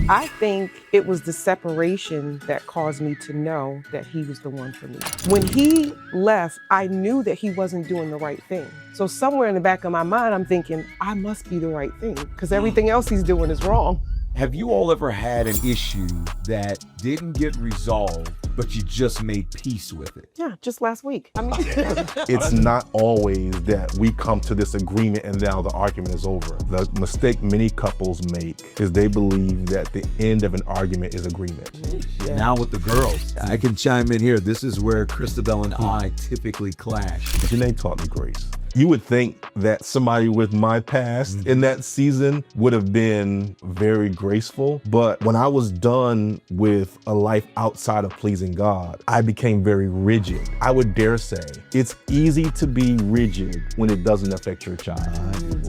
I think it was the separation that caused me to know that he was the one for me. When he left, I knew that he wasn't doing the right thing. So somewhere in the back of my mind, I'm thinking, I must be the right thing because everything else he's doing is wrong. Have you all ever had an issue that didn't get resolved, but you just made peace with it? Yeah, just last week. I mean, It's not always that we come to this agreement and now the argument is over. The mistake many couples make is they believe that the end of an argument is agreement. yeah. Now with the girls, I can chime in here. This is where Christabel and I typically clash. Janae taught me grace. You would think that somebody with my past in that season would have been very graceful, but when I was done with a life outside of pleasing God, I became very rigid. I would dare say it's easy to be rigid when it doesn't affect your child.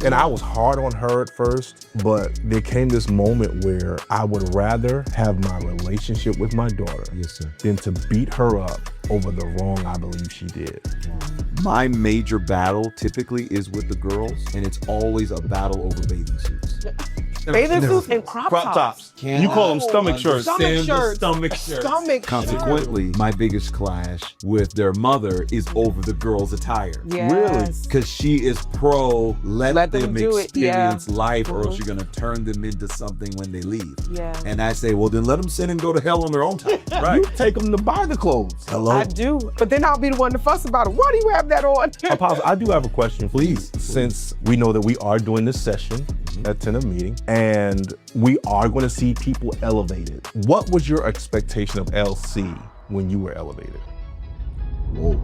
And I was hard on her at first, but there came this moment where I would rather have my relationship with my daughter than to beat her up over the wrong I believe she did. My major battle typically is with the girls, and it's always a battle over bathing suits. Bathing suits and crop tops. You call them stomach shirts. Stomach shirts. Stomach shirts. Stomach Consequently, my biggest clash with their mother is over the girls' attire. Yes. Because she is pro, let them do it, experience life, or else you're going to turn them into something when they leave. Yeah. And I say, well, then let them sin and go to hell on their own time. You take them to buy the clothes. Hello? I do, but then I'll be the one to fuss about it. Why do you have that on? Apostle, I do have a question, please. Since we know that we are doing this session at Tent of Meeting, and we are going to see people elevated. What was your expectation of LC when you were elevated? Whoa.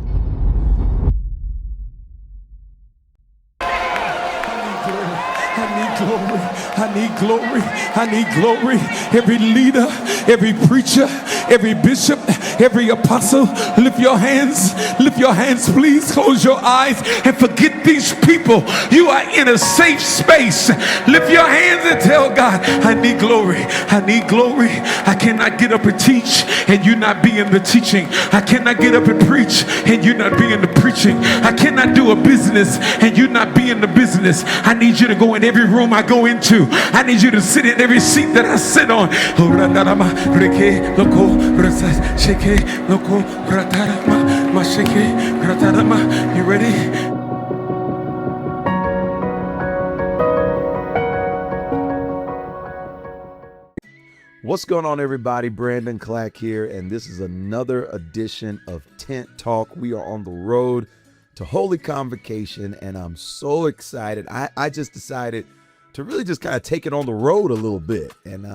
I need glory. I need glory. I need glory. Every leader, every preacher, every bishop, every apostle, lift your hands. Lift your hands, please. Close your eyes and forget these people. You are in a safe space. Lift your hands and tell God, I need glory. I need glory. I cannot get up and teach and you not be in the teaching. I cannot get up and preach and you not be in the preaching. I cannot do a business and you not be in the business. I need you to go in every room I go into. I need you to sit in every seat that I sit on. You ready? What's going on, everybody? Brandon Clack here, and this is another edition of Tent Talk. We are on the road to Holy Convocation, and I'm so excited. I just decided to really just kind of take it on the road a little bit, and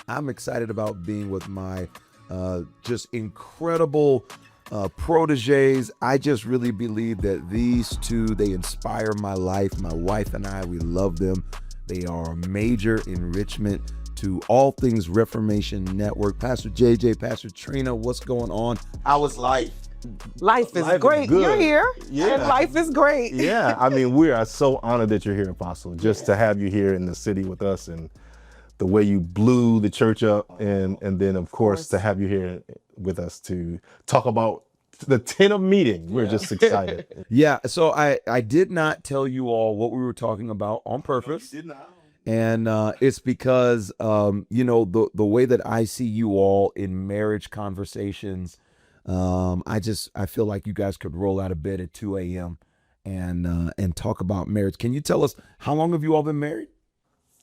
I'm excited about being with my just incredible proteges. I just really believe that these two, they inspire my life. My wife and I, we love them. They are a major enrichment to all things Reformation Network. Pastor JJ, Pastor Trina, what's going on? How is life? Life is Life is great. good. You're here. Yeah. And life is great. Yeah, I mean, we are so honored that you're here, Apostle, just to have you here in the city with us and the way you blew the church up, and then, of course, to have you here with us to talk about the Tent of Meeting. We're just excited. Yeah, so I did not tell you all what we were talking about on purpose. You did not. And it's because, you know, the way that I see you all in marriage conversations, I feel like you guys could roll out of bed at 2 a.m. and talk about marriage. Can you tell us, how long have you all been married?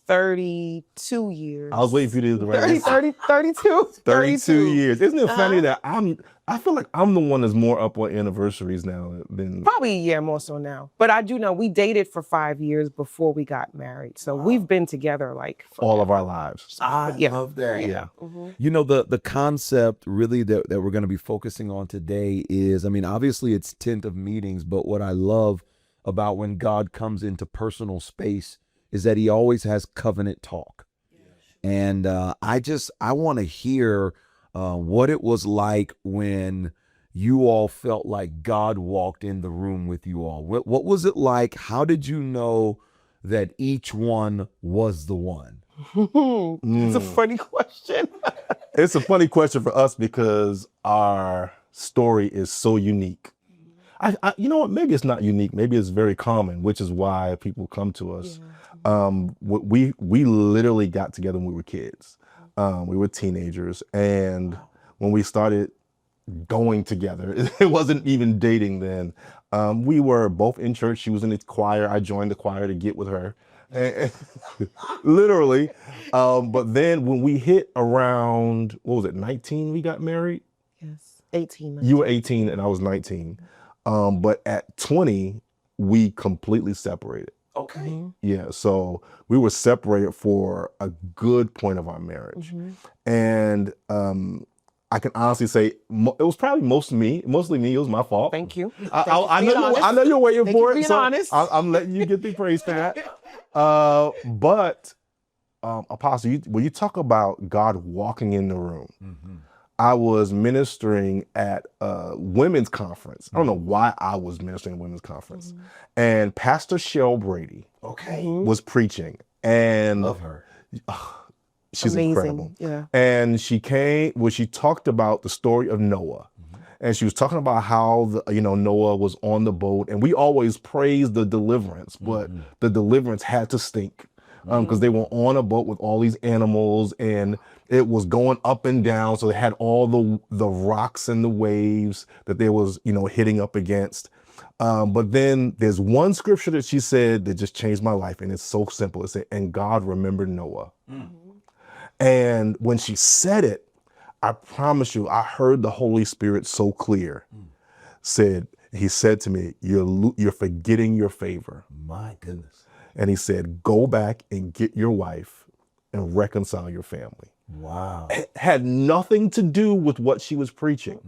32 years. I was waiting for you to do the right 32. 32 years. Isn't it funny that I feel like I'm the one that's more up on anniversaries now than... Probably, yeah, more so now. But I do know we dated for 5 years before we got married. So we've been together like all of our lives. yeah. Love that. Yeah. Mm-hmm. You know, the concept really that we're going to be focusing on today is, I mean, obviously it's Tent of Meetings, but what I love about when God comes into personal space is that he always has covenant talk. And I want to hear what it was like when you all felt like God walked in the room with you all. What was it like? How did you know that each one was the one? It's a funny question. It's a funny question for us because our story is so unique. You know what? Maybe it's not unique. Maybe it's very common, which is why people come to us. We literally got together when we were kids. We were teenagers, and when we started going together, it wasn't even dating then. We were both in church. She was in the choir. I joined the choir to get with her, literally. But then when we hit around, what was it, 19, we got married? Yes, 18. You were 18 and I was 19. But at 20, we completely separated. Okay. Yeah, so we were separated for a good point of our marriage. And I can honestly say it was probably mostly me. It was my fault. Thank you. I know you're waiting Thank for you it. being So honest. I'm letting you get the praise for that. But Apostle, when you talk about God walking in the room, I was ministering at a women's conference. I don't know why I was ministering at a women's conference. And Pastor Cheryl Brady was preaching. And Love her. She's amazing. incredible. Yeah. And she talked about the story of Noah. And she was talking about how Noah was on the boat, and we always praise the deliverance, but the deliverance had to stink because they were on a boat with all these animals, and it was going up and down. So they had all the rocks and the waves that they was hitting up against. But then there's one scripture that she said that just changed my life, and it's so simple. It said, "And God remembered Noah." And when she said it, I promise you, I heard the Holy Spirit so clear. He said to me, "You're forgetting your favor." My goodness. And he said, "Go back and get your wife and reconcile your family." Wow. It had nothing to do with what she was preaching,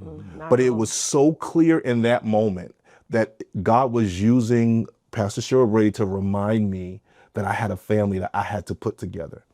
but it was so clear in that moment that God was using Pastor Cheryl Brady to remind me that I had a family that I had to put together.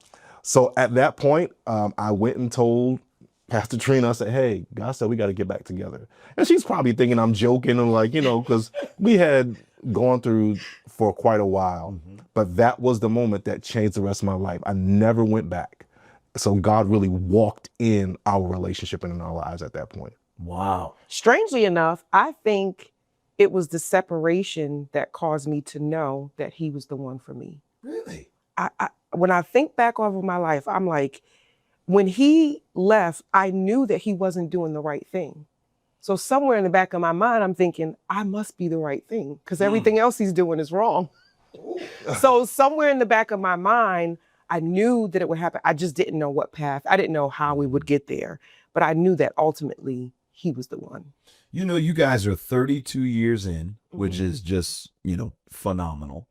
So at that point, I went and told Pastor Trina, I said, "Hey, God said we got to get back together." And she's probably thinking I'm joking and because we had gone through for quite a while. But that was the moment that changed the rest of my life. I never went back. So God really walked in our relationship and in our lives at that point. Wow. Strangely enough, I think it was the separation that caused me to know that he was the one for me. Really? When I think back over my life, I'm like, when he left, I knew that he wasn't doing the right thing. So somewhere in the back of my mind, I'm thinking, I must be the right thing because everything else he's doing is wrong. So somewhere in the back of my mind, I knew that it would happen. I just didn't know what path. I didn't know how we would get there. But I knew that ultimately he was the one. You guys are 32 years in, which is just, phenomenal.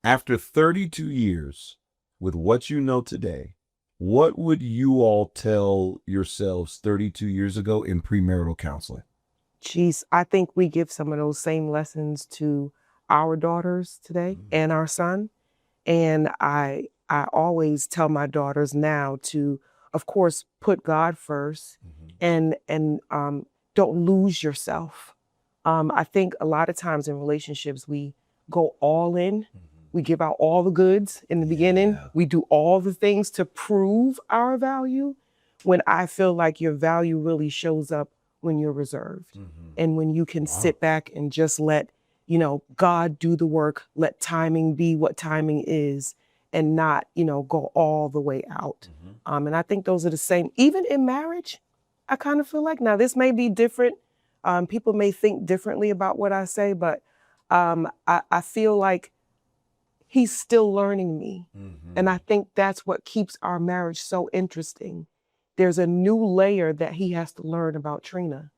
After 32 years, with what you know today, what would you all tell yourselves 32 years ago in premarital counseling? Geez, I think we give some of those same lessons to our daughters today and our son. And I always tell my daughters now to, of course, put God first and don't lose yourself. I think a lot of times in relationships, we go all in. We give out all the goods in the beginning. We do all the things to prove our value, when I feel like your value really shows up when you're reserved and when you can sit back and just let, God do the work, let timing be what timing is, and not, go all the way out. And I think those are the same, even in marriage. I kind of feel like, now this may be different. People may think differently about what I say, but I feel like he's still learning me. And I think that's what keeps our marriage so interesting. There's a new layer that he has to learn about Trina.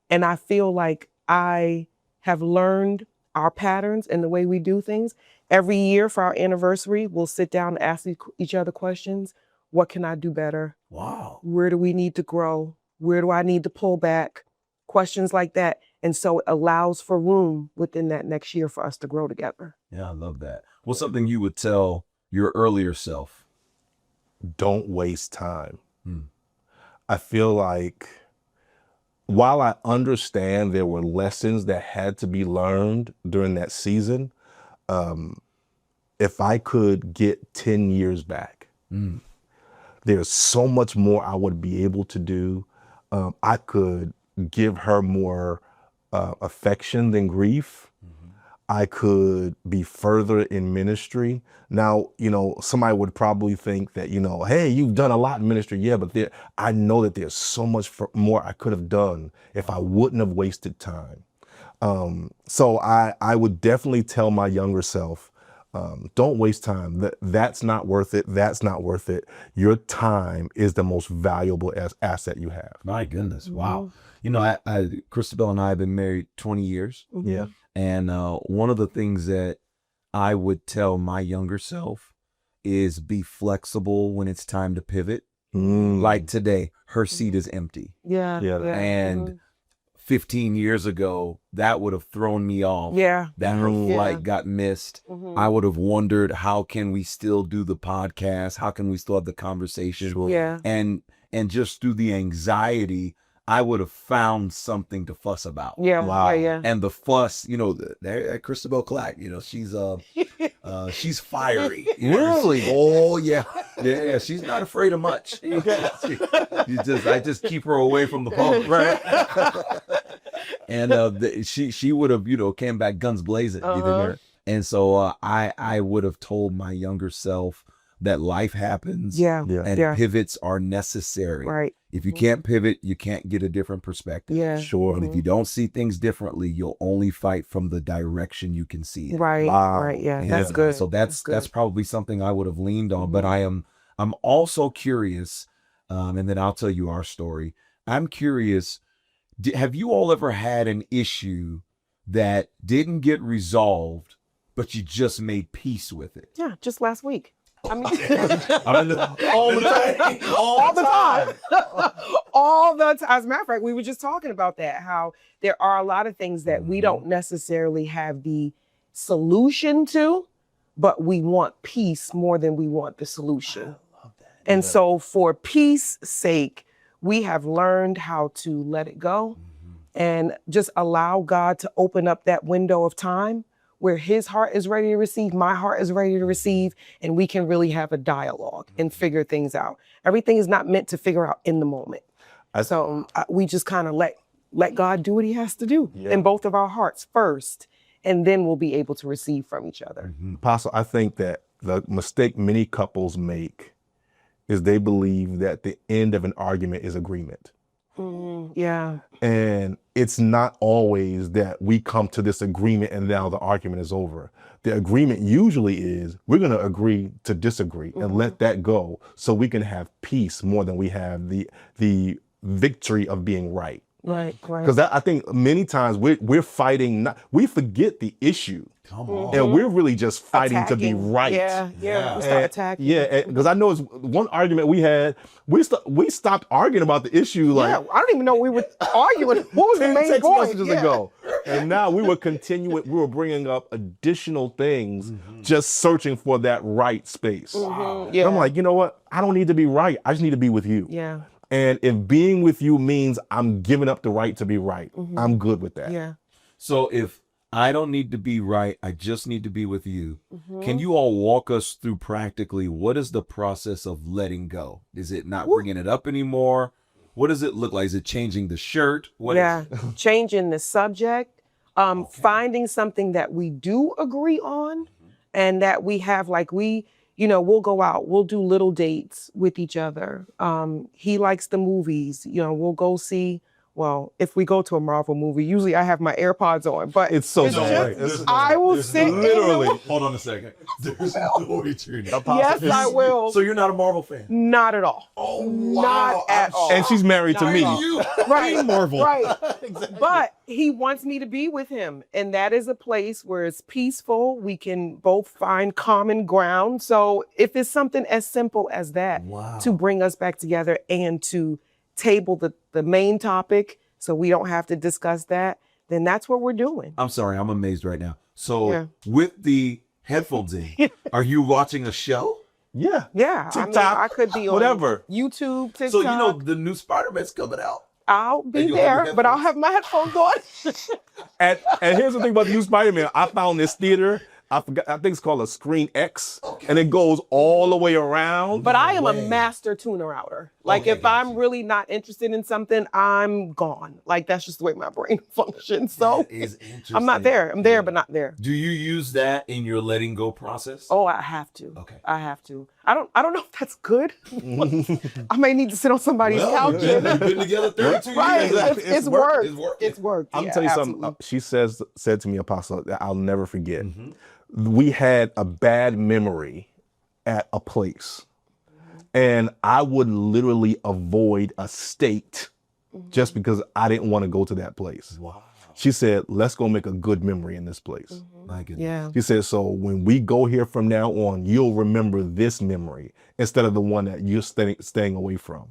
And I feel like I have learned our patterns and the way we do things. Every year for our anniversary, we'll sit down and ask each other questions. What can I do better? Wow. Where do we need to grow? Where do I need to pull back? Questions like that. And so it allows for room within that next year for us to grow together. Yeah, I love that. What's something you would tell your earlier self? Don't waste time. I feel like while I understand there were lessons that had to be learned during that season, if I could get 10 years back, there's so much more I would be able to do. I could give her more affection than grief. I could be further in ministry. Now, somebody would probably think that, hey, you've done a lot in ministry. Yeah, but I know that there's so much more I could have done if I wouldn't have wasted time. So I would definitely tell my younger self, don't waste time. That's not worth it. That's not worth it. Your time is the most valuable asset you have. My goodness. Wow. Christabel and I have been married 20 years. Yeah. And one of the things that I would tell my younger self is be flexible when it's time to pivot. Like today, her seat is empty. Yeah. And 15 years ago, that would have thrown me off. Yeah. That her flight got missed. I would have wondered, how can we still do the podcast? How can we still have the conversation? Sure. Yeah. And just through the anxiety, I would have found something to fuss about. Yeah. Wow. Yeah. And the fuss, there, Christabel Clack, she's fiery. Really? Oh yeah. Yeah. She's not afraid of much. I just keep her away from the phone. Right. And she would have, came back guns blazing. And so I would have told my younger self that life happens. Yeah. And pivots are necessary. Right. If you can't pivot, you can't get a different perspective. Yeah. Sure. And if you don't see things differently, you'll only fight from the direction you can see it. Right. Wow. Right. Yeah. And That's good. So that's probably something I would have leaned on. But I'm also curious, and then I'll tell you our story. I'm curious, have you all ever had an issue that didn't get resolved, but you just made peace with it? Yeah. Just last week. I mean, all the time. all the time. All the time. As a matter of fact, we were just talking about that, how there are a lot of things that we don't necessarily have the solution to, but we want peace more than we want the solution. I love that. And so for peace sake, we have learned how to let it go and just allow God to open up that window of time where his heart is ready to receive, my heart is ready to receive, and we can really have a dialogue and figure things out. Everything is not meant to figure out in the moment. So we just kind of let God do what he has to do in both of our hearts first, and then we'll be able to receive from each other. Apostle, I think that the mistake many couples make is they believe that the end of an argument is agreement. Yeah. And it's not always that we come to this agreement and now the argument is over. The agreement usually is we're going to agree to disagree and let that go so we can have peace more than we have the victory of being right. Right. Because I think many times we're fighting, we forget the issue. Come on. And we're really just fighting to be Attacking. right. Yeah. We start attacking. Yeah, because I know it's one argument we had. We stopped arguing about the issue Yeah, like I don't even know we were arguing. What was the 10 main text point? messages ago, and now we were continuing. We were bringing up additional things, just searching for that right space. Yeah. And I'm like, you know what? I don't need to be right. I just need to be with you. Yeah. And if being with you means I'm giving up the right to be right, I'm good with that. Yeah. So if I don't need to be right, I just need to be with you. Can you all walk us through practically what is the process of letting go? Is it not bringing it up anymore? What does it look like? Is it changing the shirt? What is it? Changing the subject, finding something that we do agree on, and that we have, like, we'll go out, we'll do little dates with each other. He likes the movies, we'll go see. Well, if we go to a Marvel movie, usually I have my AirPods on, but It's so it's bad. just, I will sit literally. Hold on a second. There's no way, Trina. Yes, I will. So you're not a Marvel fan? Not at all. Oh, Not at all. And she's married to Not me. at all. You. Right, Marvel. right. But he wants me to be with him, and that is a place where it's peaceful. We can both find common ground. So if it's something as simple as that, to bring us back together and to table the main topic so we don't have to discuss that, then that's what we're doing. I'm sorry, I'm amazed right now. So with the headphones in, are you watching a show? Yeah. Yeah, TikTok, I could be on whatever. YouTube, TikTok. So the new Spider-Man's coming out. I'll be And you'll have there, your but I'll have my headphones on. And here's the thing about the new Spider-Man. I found this theater I forgot. I think it's called a screen X, and it goes all the way around. But I am a master tuner outer. Like if I'm really not interested in something, I'm gone. Like that's just the way my brain functions. So That is interesting. I'm not there. I'm there, but not there. Do you use that in your letting go process? Oh, I have to. Okay. I have to. I don't know if that's good. I may need to sit on somebody's couch. You've been together 32 Right. years. It's work. It's work. It's work. I'm Yeah, gonna tell you absolutely. something. She said to me, Apostle, that I'll never forget. We had a bad memory at a place, and I would literally avoid a state just because I didn't want to go to that place. Wow. She said, "Let's go make a good memory in this place." My goodness. Yeah. She said, "So when we go here from now on, you'll remember this memory instead of the one that you're staying away from."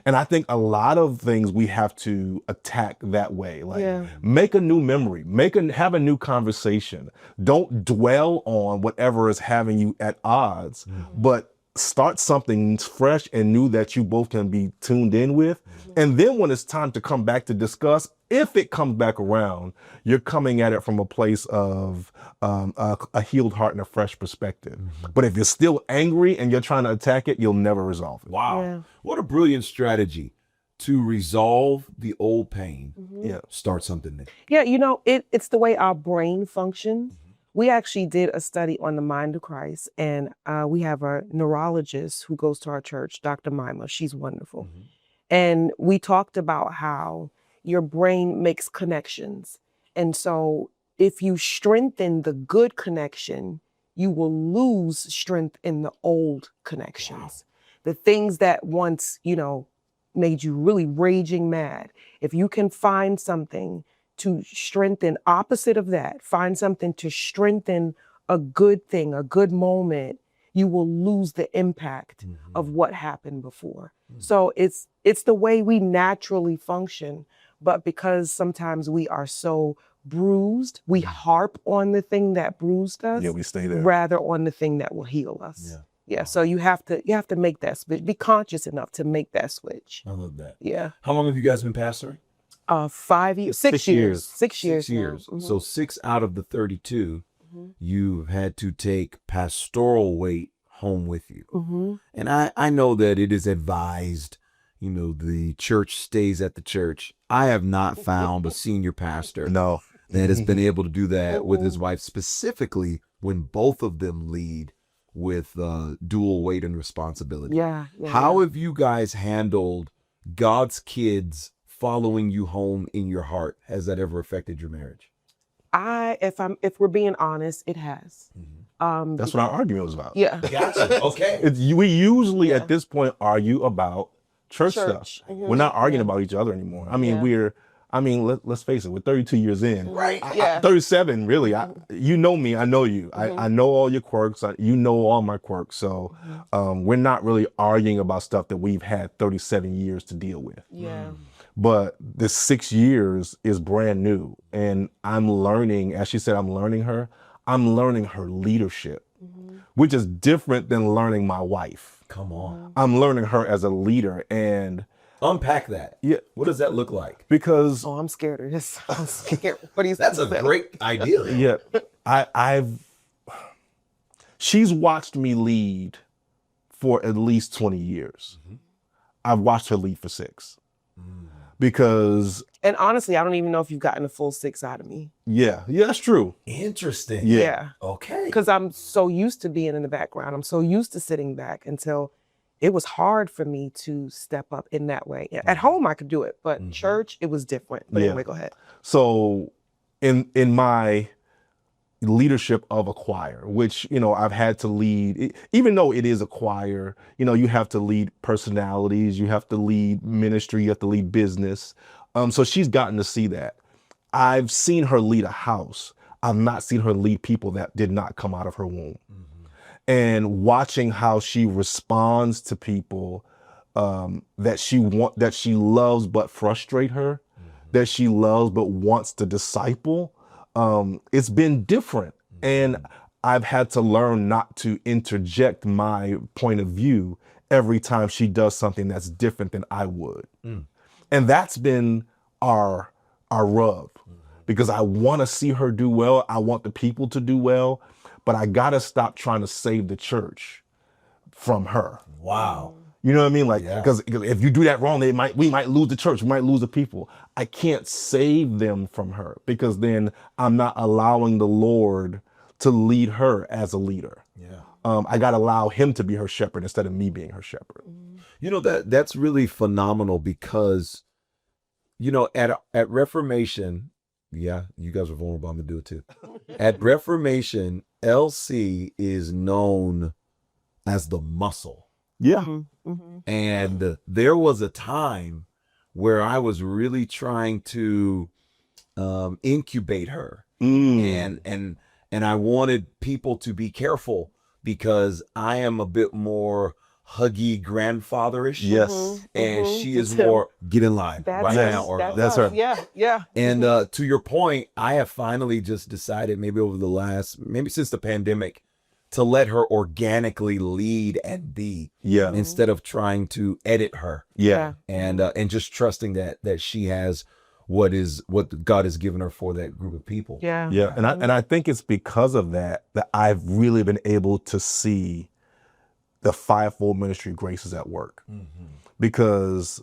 And I think a lot of things we have to attack that way. Like make a new memory, have a new conversation. Don't dwell on whatever is having you at odds, but start something fresh and new that you both can be tuned in with. And then when it's time to come back to discuss, if it comes back around, you're coming at it from a place of a healed heart and a fresh perspective. But if you're still angry and you're trying to attack it, you'll never resolve it. Wow. Yeah. What a brilliant strategy to resolve the old pain. Yeah. Start something new. Yeah, you know, it's the way our brain functions. We actually did a study on the mind of Christ, and we have a neurologist who goes to our church, Dr. Mima. She's wonderful. And we talked about how your brain makes connections. And so if you strengthen the good connection, you will lose strength in the old connections. The things that once, made you really raging mad. If you can find something to strengthen opposite of that, find something to strengthen a good thing, a good moment, you will lose the impact of what happened before. So it's the way we naturally function, but because sometimes we are so bruised, we harp on the thing that bruised us. Yeah, we stay there. Rather on the thing that will heal us. Yeah. So you have to make that switch. Be conscious enough to make that switch. I love that. Yeah. How long have you guys been pastoring? 5 years, 6 years. 6 years. 6 years. now. So 6 out of the 32, you've had to take pastoral weight home with you. And I know that it is advised, the church stays at the church. I have not found a senior pastor No. that has been able to do that with his wife, specifically when both of them lead with dual weight and responsibility. Yeah. How have you guys handled God's kids following you home in your heart? Has that ever affected your marriage? If we're being honest, it has. That's what our argument was about. Yeah. Gotcha. Okay. We usually at this point argue about church stuff. Church. We're not arguing about each other anymore. I mean, let's face it, we're 32 years in. Right. 37, really. You know me, I know you. I know all your quirks. You know all my quirks. So we're not really arguing about stuff that we've had 37 years to deal with. Yeah. But this 6 years is brand new. And I'm learning, as she said, I'm learning her leadership, which is different than learning my wife. Come on. I'm learning her as a leader, and Unpack that. yeah, What does that look like? because Oh, I'm scared of this. I'm scared. What do you That's a say? great idea. yeah, she's watched me lead for at least 20 years. I've watched her lead for 6 because And honestly, I don't even know if you've gotten a full 6 out of me. yeah, that's true. Interesting. Yeah. Okay. Because I'm so used to being in the background. I'm so used to sitting back until it was hard for me to step up in that way. At home, I could do it, but church, it was different. But Yeah. anyway, go ahead. So in my leadership of a choir, which, I've had to lead, even though it is a choir, you have to lead personalities, you have to lead ministry, you have to lead business. So she's gotten to see that. I've seen her lead a house. I've not seen her lead people that did not come out of her womb. And watching how she responds to people that she loves but frustrate her, that she loves but wants to disciple, it's been different. And I've had to learn not to interject my point of view every time she does something that's different than I would. And that's been our rub, because I want to see her do well. I want the people to do well. but I gotta stop trying to save the church from her. Wow. You know what I mean? Like, Yeah. because if you do that wrong, we might lose the church, we might lose the people. I can't save them from her, because then I'm not allowing the Lord to lead her as a leader. Yeah. I got to allow him to be her shepherd instead of me being her shepherd. You know, that's really phenomenal, because, you know, at Reformation, yeah, you guys are vulnerable. I'm gonna do it too. At Reformation, LC is known as the muscle. Yeah. And there was a time where I was really trying to incubate her, and I wanted people to be careful, because I am a bit more huggy grandfatherish. Yes. And she is more get in line right now. Or that's her. Yeah. And to your point, I have finally just decided, maybe over the last, maybe since the pandemic, to let her organically lead and be, instead of trying to edit her. Yeah. And just trusting that she has what God has given her for that group of people. Yeah. Yeah. And I think it's because of that I've really been able to see the fivefold ministry graces at work. Because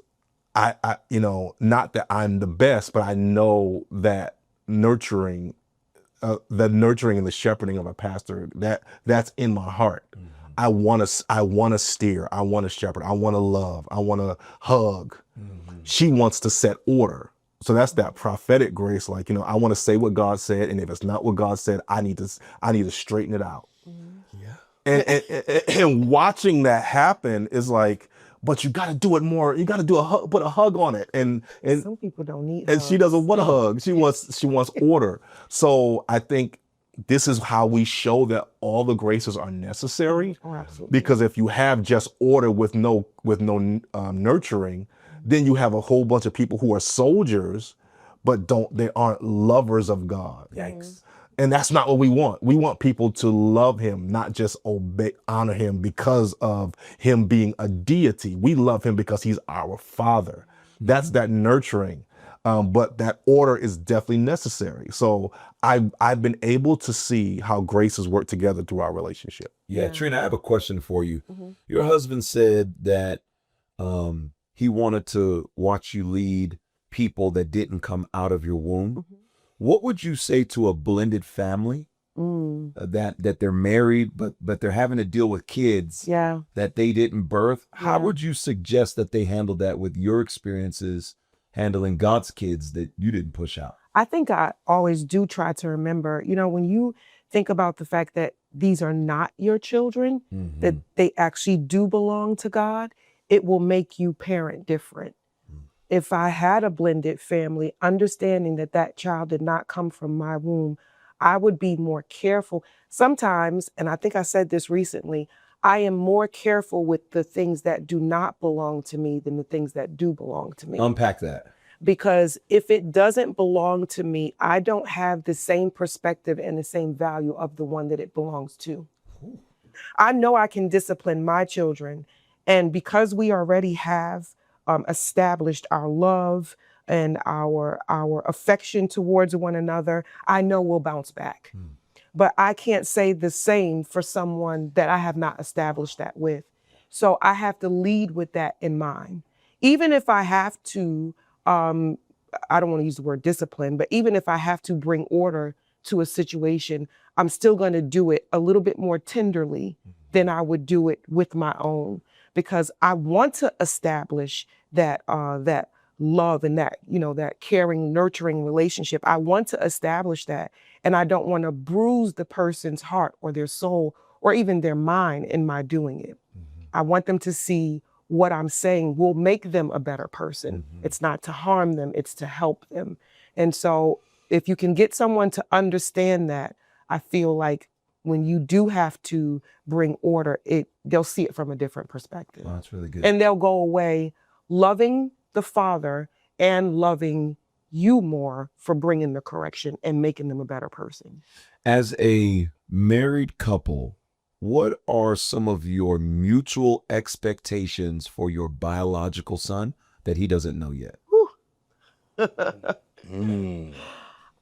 I you know, not that I'm the best, but I know that nurturing and the shepherding of a pastor, that's in my heart. I want to steer, I want to shepherd, I want to love, I want to hug. She wants to set order. So that's that prophetic grace. Like, you know, I want to say what God said, and if it's not what God said, I need to straighten it out. And watching that happen is like, but you got to do it more. You got to do put a hug on it. And some people don't need and hugs. she doesn't want a hug. She wants order. So I think this is how we show that all the graces are necessary. Oh, absolutely. Because if you have just order with no nurturing, then you have a whole bunch of people who are soldiers, but they aren't lovers of God. Yikes. And that's not what we want. We want people to love him, not just honor him because of him being a deity. We love him because he's our father. That's that nurturing. But that order is definitely necessary. So I've been able to see how graces work together through our relationship. Yeah. Trina, I have a question for you. Your husband said that he wanted to watch you lead people that didn't come out of your womb. What would you say to a blended family that they're married, but they're having to deal with kids that they didn't birth? How would you suggest that they handle that with your experiences handling God's kids that you didn't push out? I think I always do try to remember, you know, when you think about the fact that these are not your children, that they actually do belong to God, it will make you parent different. If I had a blended family, understanding that child did not come from my womb, I would be more careful. Sometimes, and I think I said this recently, I am more careful with the things that do not belong to me than the things that do belong to me. Unpack that. Because if it doesn't belong to me, I don't have the same perspective and the same value of the one that it belongs to. I know I can discipline my children, and because we already have established our love and our affection towards one another, I know we'll bounce back. But I can't say the same for someone that I have not established that with. So I have to lead with that in mind. Even if I have to, I don't want to use the word discipline, but even if I have to bring order to a situation, I'm still going to do it a little bit more tenderly than I would do it with my own, because I want to establish that love and that, you know, that caring, nurturing relationship. I want to establish that, and I don't want to bruise the person's heart or their soul or even their mind in my doing it. I want them to see what I'm saying will make them a better person. It's not to harm them, it's to help them. And so if you can get someone to understand that, I feel like when you do have to bring order, they'll see it from a different perspective. Oh, that's really good. And they'll go away loving the Father and loving you more for bringing the correction and making them a better person. As a married couple, what are some of your mutual expectations for your biological son that he doesn't know yet?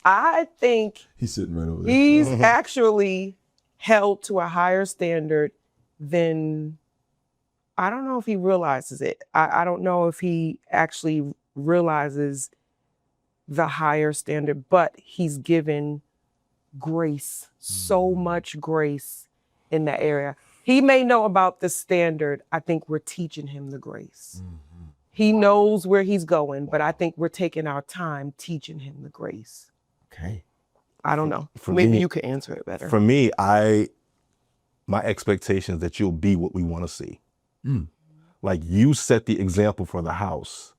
I think He's sitting right over there. he's actually held to a higher standard, then I don't know if he realizes it. I don't know if he actually realizes the higher standard, but he's given grace, so much grace in that area. He may know about the standard. I think we're teaching him the grace. He knows where he's going, but I think we're taking our time teaching him the grace. Okay. I don't know. For Maybe me- you could answer it better. For me, my expectation is that you'll be what we want to see. Like, you set the example for the house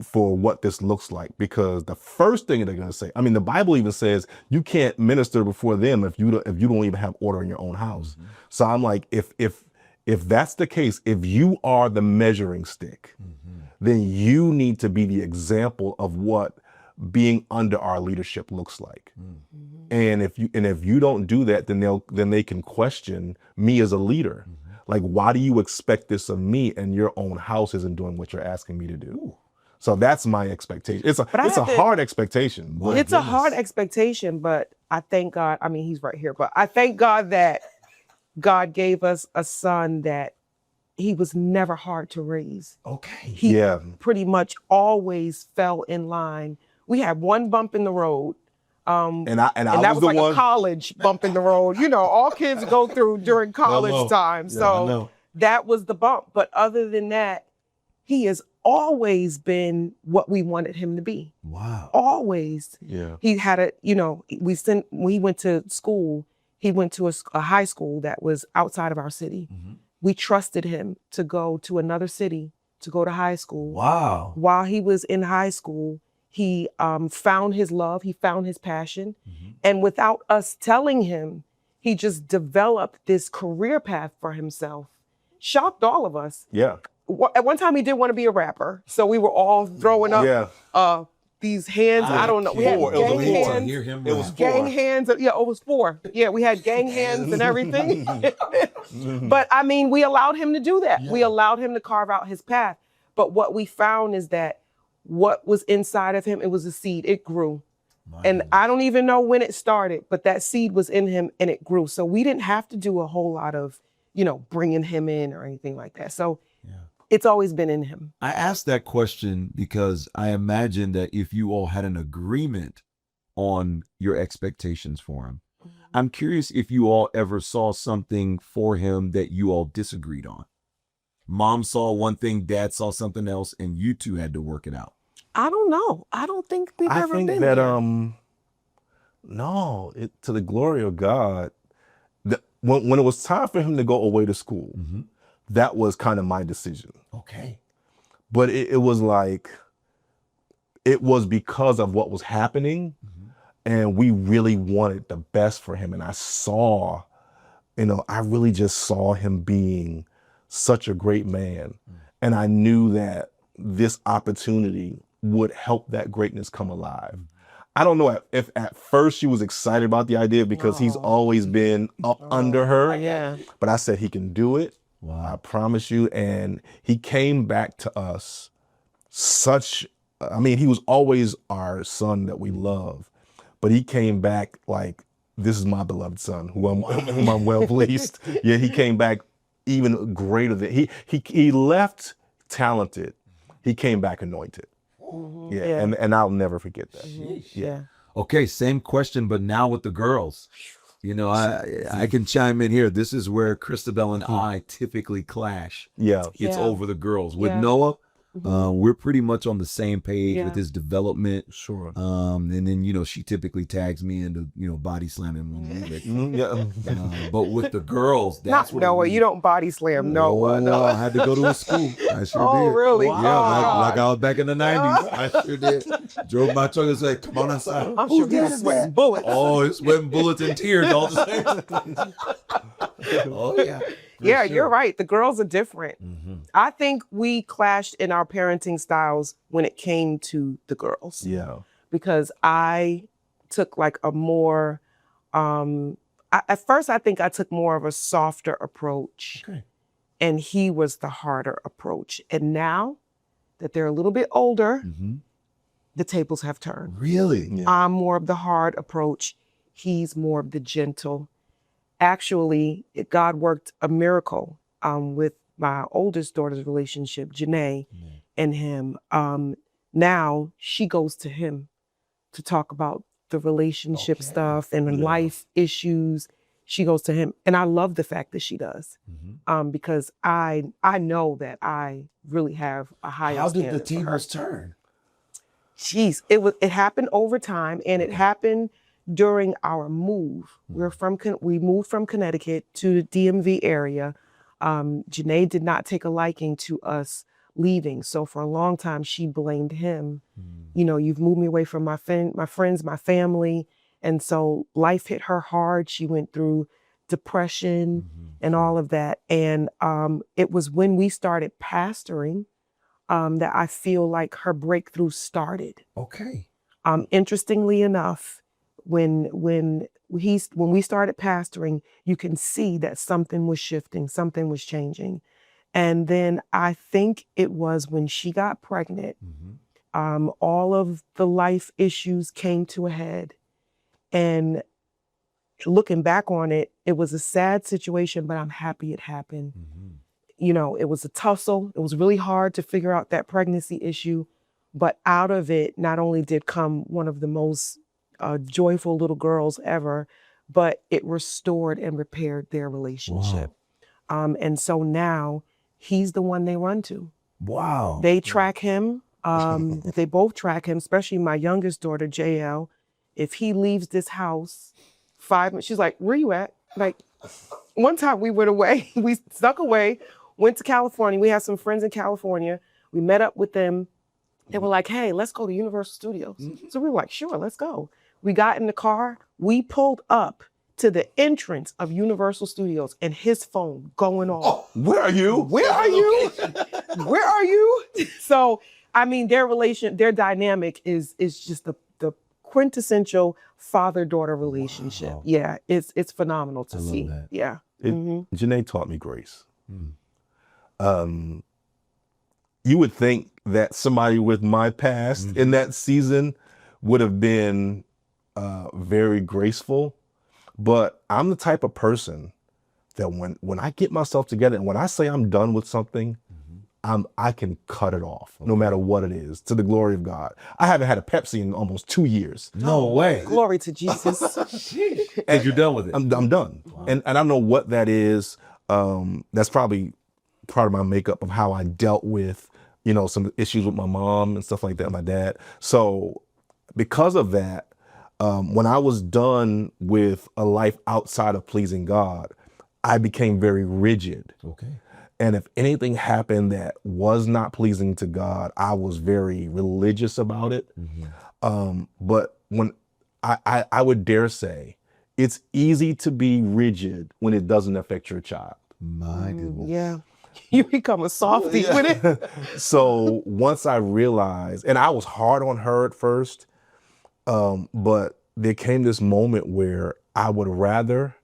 for what this looks like, because the first thing they're going to say, I mean, the Bible even says you can't minister before them if you don't even have order in your own house. So I'm like, if that's the case, if you are the measuring stick, then you need to be the example of what being under our leadership looks like. And if you don't do that, then they can question me as a leader. Like, why do you expect this of me and your own house isn't doing what you're asking me to do? So that's my expectation. It's a hard expectation. It's a hard expectation, but I thank God. I mean, he's right here, but I thank God that God gave us a son that he was never hard to raise. Okay. He pretty much always fell in line. We had one bump in the road. And that was was the like one. a college bump in the road. You know, all kids go through during college time. So that was the bump. But other than that, he has always been what we wanted him to be. Wow. Always. Yeah. He had when he went to school, he went to a high school that was outside of our city. We trusted him to go to another city to go to high school. Wow. While he was in high school, he found his love, he found his passion. And without us telling him, he just developed this career path for himself. Shocked all of us. Yeah. At one time, he did want to be a rapper. So we were all throwing up these hands. I don't know. We had gang hands. It was gang hands. Yeah, it was 4. Yeah, we had gang hands and everything. But I mean, we allowed him to do that. We allowed him to carve out his path. But what we found is that what was inside of him, it was a seed. It grew. And I don't even know when it started, but that seed was in him and it grew. So we didn't have to do a whole lot of, bringing him in or anything like that. So it's always been in him. I asked that question because I imagine that if you all had an agreement on your expectations for him, I'm curious if you all ever saw something for him that you all disagreed on. Mom saw one thing, dad saw something else, and you two had to work it out. I don't know. I don't think we've ever been that, there. no, to the glory of God, when it was time for him to go away to school, that was kind of my decision. Okay. But it was like, it was because of what was happening, and we really wanted the best for him. And I saw, I really just saw him being such a great man. And I knew that this opportunity would help that greatness come alive. I don't know if at first she was excited about the idea because he's always been up under her. Yeah. But I said, he can do it. Wow. I promise you. And he came back to us he was always our son that we love, but he came back like, this is my beloved son whom I'm well pleased. Yeah, he came back even greater than he left talented. He came back anointed. And I'll never forget that. Yeah. Okay, same question, but now with the girls. I can chime in here. This is where Christabel and I typically clash. Yeah. It's over the girls. With Yeah. Noah, we're pretty much on the same page with his development. Sure. And then, she typically tags me into, body slamming when we but with the girls, that's Not Noah. You don't body slam Noah. No, I had to go to a school. I sure Oh, did. really? Yeah, like I was back in the 90s. I sure did. Drove my truck and said, come on outside. I'm sure he was sweating bullets. Oh, it's sweating bullets and tears all the same. Oh, yeah. Yeah, you're right. The girls are different. I think we clashed in our parenting styles when it came to the girls. Yeah. Because I took like a more, at first I think I took more of a softer approach. Okay. And he was the harder approach. And now that they're a little bit older, the tables have turned. Really? Yeah. I'm more of the hard approach. He's more of the gentle. actually, God worked a miracle with my oldest daughter's relationship, Janae, and him. Now she goes to him to talk about the relationship stuff and life issues. She goes to him, and I love the fact that she does, because I know that I really have a higher How did the standard for her. tables turn? Jeez, it happened over time, and it happened during our move. We moved from Connecticut to the DMV area. Janae did not take a liking to us leaving, so for a long time she blamed him. You know, you've moved me away from my friends, my family, and so life hit her hard. She went through depression and all of that, and it was when we started pastoring that I feel like her breakthrough started. Okay. Interestingly enough, when we started pastoring, you can see that something was shifting, something was changing. And then I think it was when she got pregnant, all of the life issues came to a head. And looking back on it, it was a sad situation, but I'm happy it happened. You know, it was a tussle. It was really hard to figure out that pregnancy issue. But out of it, not only did come one of the most joyful little girls ever, but it restored and repaired their relationship. And so now he's the one they run to. Wow. They track him. They both track him, especially my youngest daughter, JL. If he leaves this house 5 minutes, she's like, where you at? Like, one time we went away, we snuck away, went to California. We had some friends in California. We met up with them. They were like, hey, let's go to Universal Studios. So we were like, sure, let's go. We got in the car. We pulled up to the entrance of Universal Studios and his phone going off. Where are you? Where are you? Where are you? So, I mean, their dynamic is just the quintessential father-daughter relationship. Wow. Yeah, it's phenomenal to I love see. that. Yeah. Janae taught me grace. You would think that somebody with my past in that season would have been very graceful, but I'm the type of that when I get myself together and when I say I'm done with something, I can cut it off no matter what it is, to the glory of God. I haven't had a Pepsi in almost 2 years. No way. Glory to Jesus. And you're done with it. I'm done. Wow. And I don't know what that is. That's probably part of my makeup of how I dealt with, you know, some issues with my mom and stuff like that, my dad. So because of that, when I was done with a life outside of pleasing God, I became very rigid. Okay. And if anything happened that was not pleasing to God, I was very religious about it. But when I would dare say, it's easy to be rigid when it doesn't affect your child. My goodness. Yeah. You become a softie with it. So once I realized, and I was hard on her at first, but there came this moment where I would rather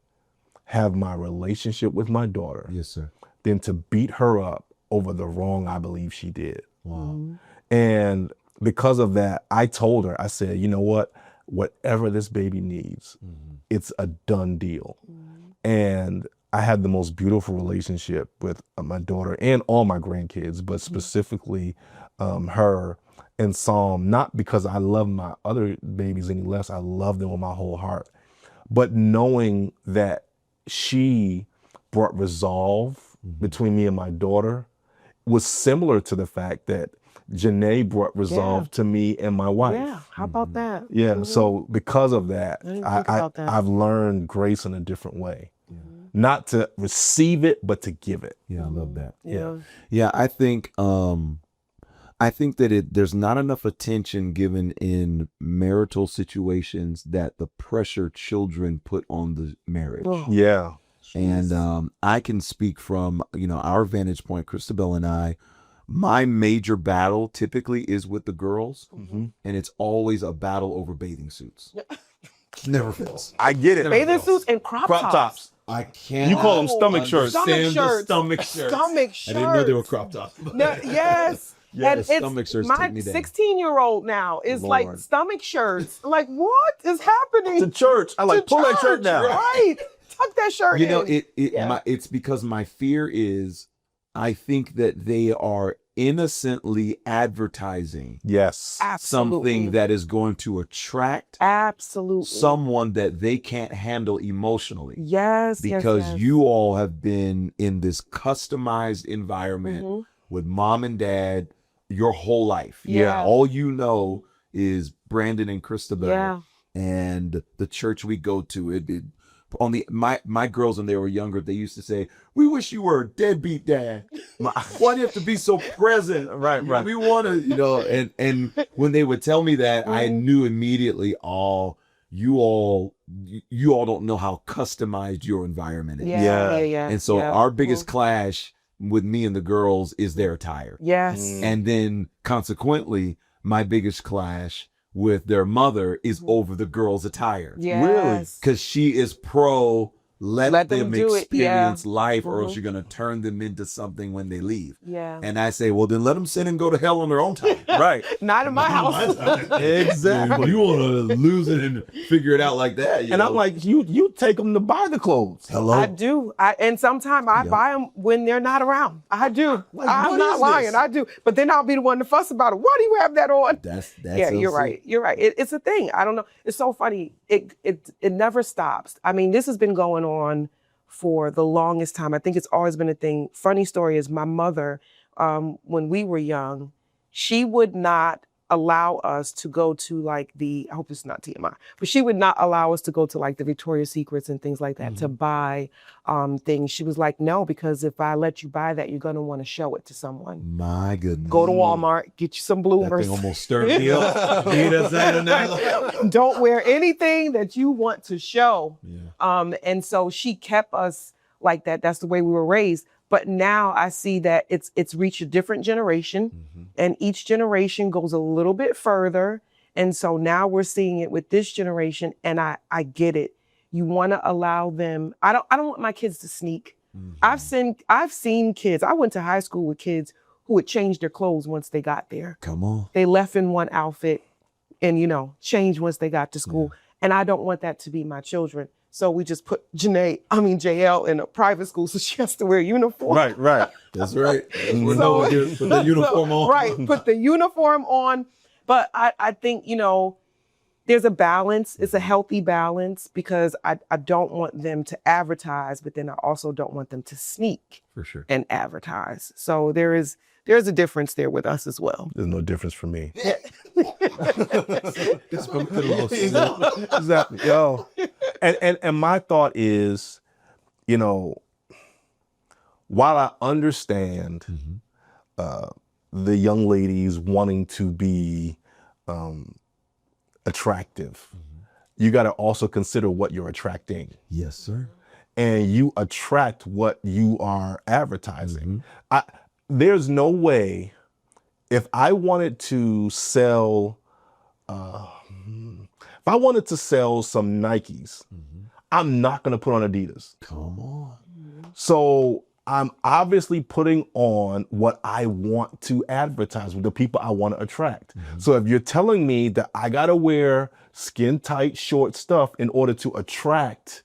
have my relationship with my daughter Yes, sir. than to beat her up over the wrong I believe she did. Wow. And because of that, I told her, I said, you know what, whatever this baby needs, it's a done deal. And I had the most beautiful relationship with my daughter and all my grandkids, but specifically her and Psalm, not because I love my other babies any less, I love them with my whole heart, but knowing that she brought resolve between me and my daughter was similar to the fact that Janae brought resolve to me and my wife. Yeah, how about that? Yeah, so because of that, I didn't think about that. I've learned grace in a different way. Not to receive it, but to give it. Yeah, I love that. Yeah. Yeah, I think that there's not enough attention given in marital situations that the pressure children put on the marriage. Oh. Yeah. And I can speak from, our vantage point, Christabel and I. My major battle typically is with the girls, and it's always a battle over bathing suits. Never fails. I get it. Bathing suits and crop tops. I can't. You call them stomach shirts. Stomach shirts. Stomach shirts. Stomach shirts. I didn't know they were crop tops. No, yes. Yeah, And the stomach shirts my take me down. 16-year-old now is like Lord. stomach shirts. Like, what is happening? To church. I like, to pull that shirt church? down. Right. tuck that shirt You know, in. it's because my fear is, I think that they are innocently advertising Yes. something that is going to attract Absolutely. someone that they can't handle emotionally. Yes, Because yes. you all have been in this customized environment with mom and dad your whole life. Yeah. All you know is Brandon and Christabel Yeah. and the church we go to. It on the my girls when they were younger, they used to say, "We wish you were a deadbeat dad. Why do you have to be so present?" Right. We want to, and when they would tell me that, I knew immediately, you all don't know how customized your environment is. Yeah. And so our biggest clash with me and the girls is their attire. Yes. And then consequently, my biggest clash with their mother is over the girls' attire. Yes. Because she is pro let them do it. experience life, or else you're going to turn them into something when they leave. Yeah. And I say, well, then let them sin and go to hell on their own time. Right. Not in my house. Exactly. You want to lose it and figure it out like that. And I'm like, you take them to buy the clothes. hello? I do. And sometimes I buy them when they're not around. I do. I'm what not is lying. this? I do. But then I'll be the one to fuss about it. Why do you have that on? That's Yeah, you're right. You're right. It's a thing. I don't know. It's so funny. It never stops. I mean, this has been going on for the longest time. I think it's always been a thing. Funny story is my mother, when we were young, she would not allow us to go to like I hope it's not TMI, but she would not allow us to go to like the Victoria's Secrets and things like that to buy things. She was like, no, because if I let you buy that, you're going to want to show it to someone. My goodness. Go to Walmart, get you some That bloomers. thing almost stirred me up. Don't wear anything that you want to show. Yeah. And so she kept us like that. That's the way we were raised. But now I see that it's reached a different generation, and each generation goes a little bit further. And so now we're seeing it with this generation, and I get it. You want to allow them. I don't want my kids to sneak. I've seen kids. I went to high school with kids who would change their clothes once they got there. Come on. They left in one outfit and, changed once they got to school. And I don't want that to be my children. So we just put JL in a private school, so she has to wear a uniform. Right. That's right. Put the uniform on. Right, put the uniform on. But I think, there's a balance. It's a healthy balance, because I don't want them to advertise, but then I also don't want them to sneak For sure. and advertise. So there's a difference there with us as well. There's no difference for me. Exactly. Yo. And my thought is, while I understand the young ladies wanting to be attractive, you got to also consider what you're attracting. Yes, sir. And you attract what you are advertising. There's no way, if I wanted to sell, some Nikes, I'm not going to put on Adidas. Come on. So I'm obviously putting on what I want to advertise with the people I want to attract. So if you're telling me that I got to wear skin tight, short stuff in order to attract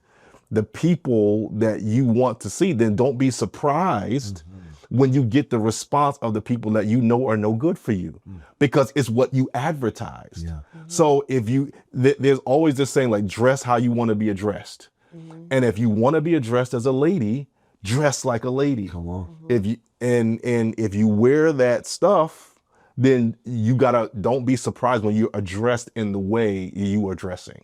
the people that you want to see, then don't be surprised when you get the response of the people that you know are no good for you, because it's what you advertised. Yeah. So if there's always this saying, like, dress how you want to be addressed. And if you want to be addressed as a lady, dress like a lady. Come on. If you if you wear that stuff, then you don't be surprised when you're addressed in the way you are dressing.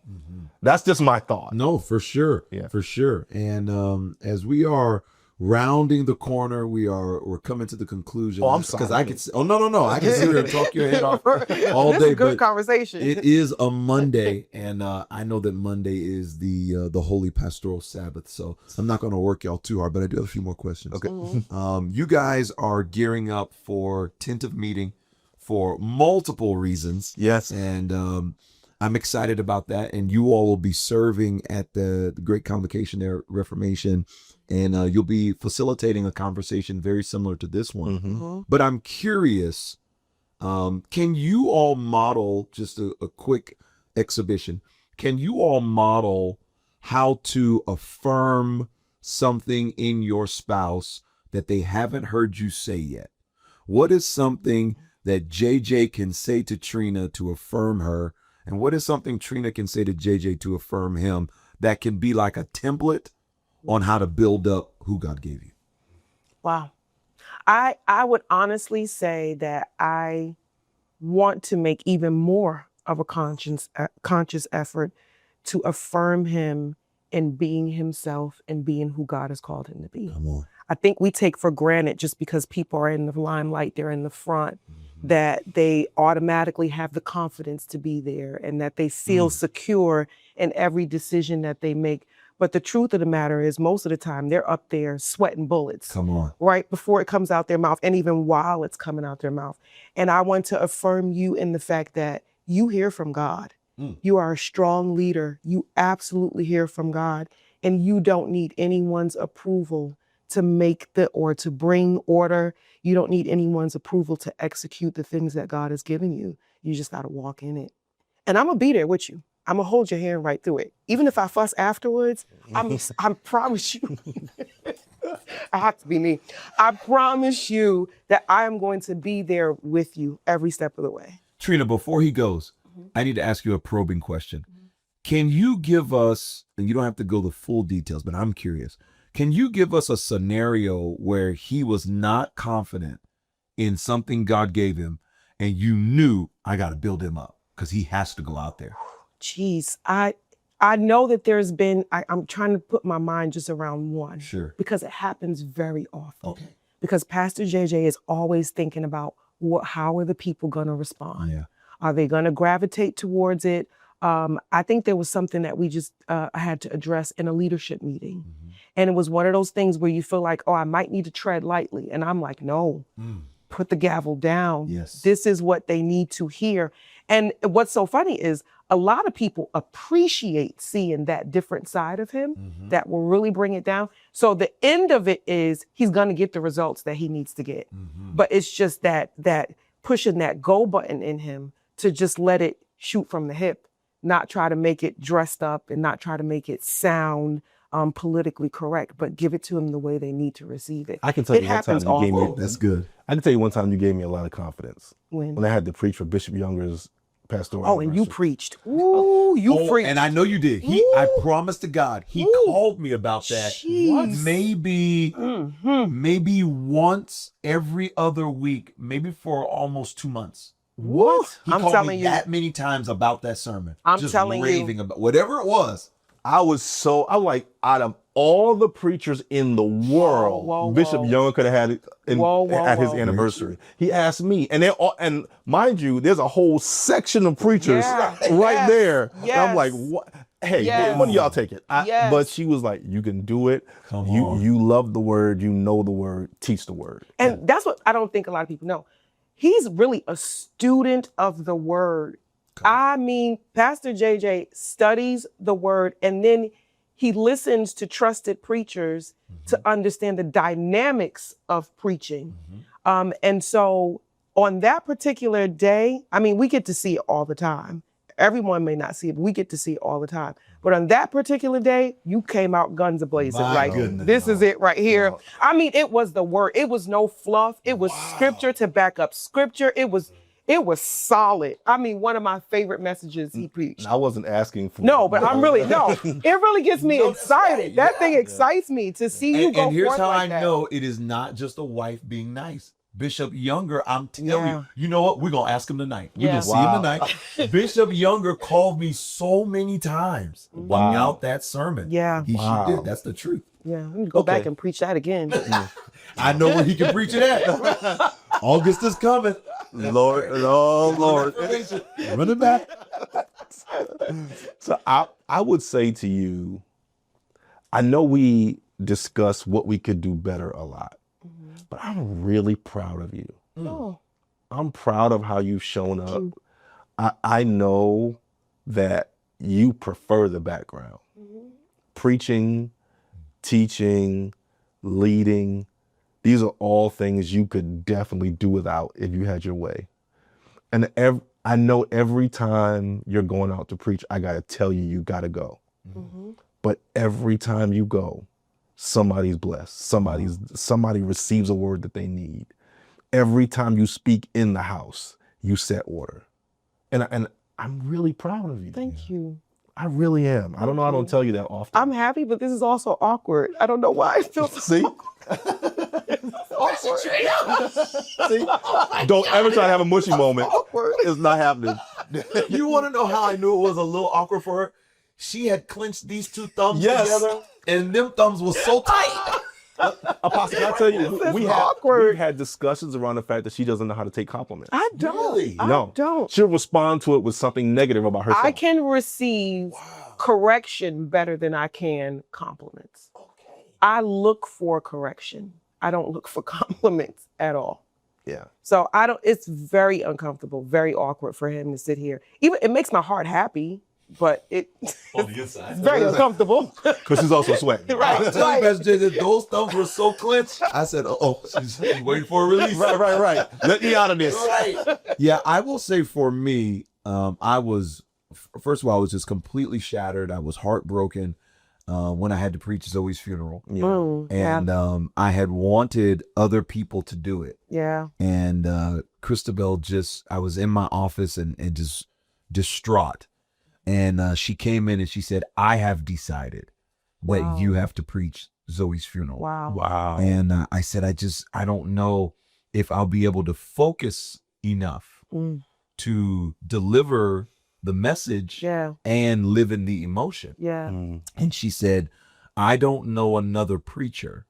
That's just my thought. No, for sure. Yeah. For sure. And as we are rounding the corner, we're coming to the conclusion. Oh, I'm sorry. Because I can no. I can sit here and talk your head off all This day. is a good but conversation. it is a Monday, and I know that Monday is the Holy Pastoral Sabbath. So I'm not going to work y'all too hard, but I do have a few more questions. Okay. You guys are gearing up for Tent of Meeting for multiple reasons. Yes. And I'm excited about that. And you all will be serving at the Great Convocation there, Reformation. And you'll be facilitating a conversation very similar to this one. But I'm curious, can you all model, just a quick exhibition, can you all model how to affirm something in your spouse that they haven't heard you say yet. What is something that JJ can say to Trina to affirm her? And what is something Trina can say to JJ to affirm him that can be like a template on how to build up who God gave you? Wow. I would honestly say that I want to make even more of a conscious effort to affirm him in being himself and being who God has called him to be. Come on. I think we take for granted just because people are in the limelight, they're in the front, that they automatically have the confidence to be there and that they feel secure in every decision that they make. But the truth of the matter is most of the time they're up there sweating bullets. Come on. Right before it comes out their mouth and even while it's coming out their mouth. And I want to affirm you in the fact that you hear from God. You are a strong leader. You absolutely hear from God, and you don't need anyone's approval to make or to bring order. You don't need anyone's approval to execute the things that God has given you. You just got to walk in it. And I'm going to be there with you. I'm going to hold your hand right through it. Even if I fuss afterwards, I promise you, I have to be me. I promise you that I am going to be there with you every step of the way. Trina, before he goes, I need to ask you a probing question. Can you give us, and you don't have to go the full details, but I'm curious, can you give us a scenario where he was not confident in something God gave him and you knew, I got to build him up because he has to go out there? Geez, I know that there's been, I'm trying to put my mind just around one. Sure. Because it happens very often. Okay. Because Pastor JJ is always thinking about how are the people going to respond? Yeah. Are they going to gravitate towards it? I think there was something that we just had to address in a leadership meeting. And it was one of those things where you feel like, oh, I might need to tread lightly. And I'm like, no, put the gavel down. Yes. This is what they need to hear. And what's so funny is a lot of people appreciate seeing that different side of him that will really bring it down. So the end of it is he's going to get the results that he needs to get. But it's just that pushing that go button in him to just let it shoot from the hip, not try to make it dressed up and not try to make it sound politically correct, but give it to them the way they need to receive it. I can tell It you one time happens you gave me, often. That's good. I can tell you one time you gave me a lot of confidence. When I had to preach for Bishop Younger's pastoral and you anniversary. preached. Ooh, you preached. And I know you did. I promise to God, he called me about that. Jeez. Maybe once every other week, maybe for almost 2 months. What? He I'm called telling me you. that many times about that sermon. I'm just telling you. raving about whatever it was. I'm like, out of all the preachers in the world, Whoa, Bishop Younger could have had it at his whoa. anniversary. He asked me, and mind you, there's a whole section of preachers Yeah. right Yes. there. And I'm Yes. like, what? Hey, Yes. one of y'all take it. Yes. But she was like, you can do it. Come on. You love the word. You know the word. Teach the word. And that's what I don't think a lot of people know. He's really a student of the word. I mean, Pastor JJ studies the word and then he listens to trusted preachers to understand the dynamics of preaching. And so on that particular day, I mean, we get to see it all the time. Everyone may not see it, but we get to see it all the time. But on that particular day, you came out guns a-blazing. My Like, goodness. this is it right here. I mean, it was the word. It was no fluff. It was scripture to back up scripture. It was solid. I mean, one of my favorite messages he preached. And I wasn't asking for No, but I'm really, it really gets me excited. That thing excites me to see you go And here's forth how like I that. know it is not just a wife being nice. Bishop Younger, I'm telling Yeah. you, you know what? We're going to ask him tonight. We're Yeah. going to see him tonight. Bishop Younger called me so many times about that sermon. Yeah. He did. That's the truth. Yeah, I'm gonna go back and preach that again. I know where he can preach it at. August is coming. Lord, oh Lord. Run it back. So I would say to you, I know we discuss what we could do better a lot, but I'm really proud of you. Oh, I'm proud of how you've shown up. I know that you prefer the background. Preaching, teaching, leading, these are all things you could definitely do without if you had your way. And I know every time you're going out to preach, I got to tell you, you got to go. but every time you go, somebody's blessed. Somebody receives a word that they need. Every time you speak in the house, you set order. And I'm really proud of you. Thank you. I really am. I don't know. I don't tell you that often. I'm happy, but this is also awkward. I don't know why I feel so See? awkward. See? Don't ever try to have a mushy moment. Awkward. It's not happening. You want to know how I knew it was a little awkward for her? She had clenched these two thumbs together, and them thumbs were so tight. Apostle, can I tell you, This is we've awkward. had discussions around the fact that she doesn't know how to take compliments. I don't. Really? I No. don't. She'll respond to it with something negative about herself. I can receive correction better than I can compliments. Okay. I look for correction. I don't look for compliments at all. Yeah. So it's very uncomfortable, very awkward for him to sit here. Even it makes my heart happy, but On the inside. it's very uncomfortable. Because she's also sweating. Right. I'm telling you, Pastor Jay, that those thumbs were so clenched. I said, she's waiting for a release. Right. Let me out of this. Right. Yeah, I will say for me, first of all, I was just completely shattered. I was heartbroken when I had to preach Zoe's funeral. And I had wanted other people to do it. Yeah. And Christabel I was in my office and just distraught. And she came in and she said, I have decided that you have to preach Zoe's funeral. Wow. And I said, I don't know if I'll be able to focus enough to deliver the message and live in the emotion. Yeah. And she said, I don't know another preacher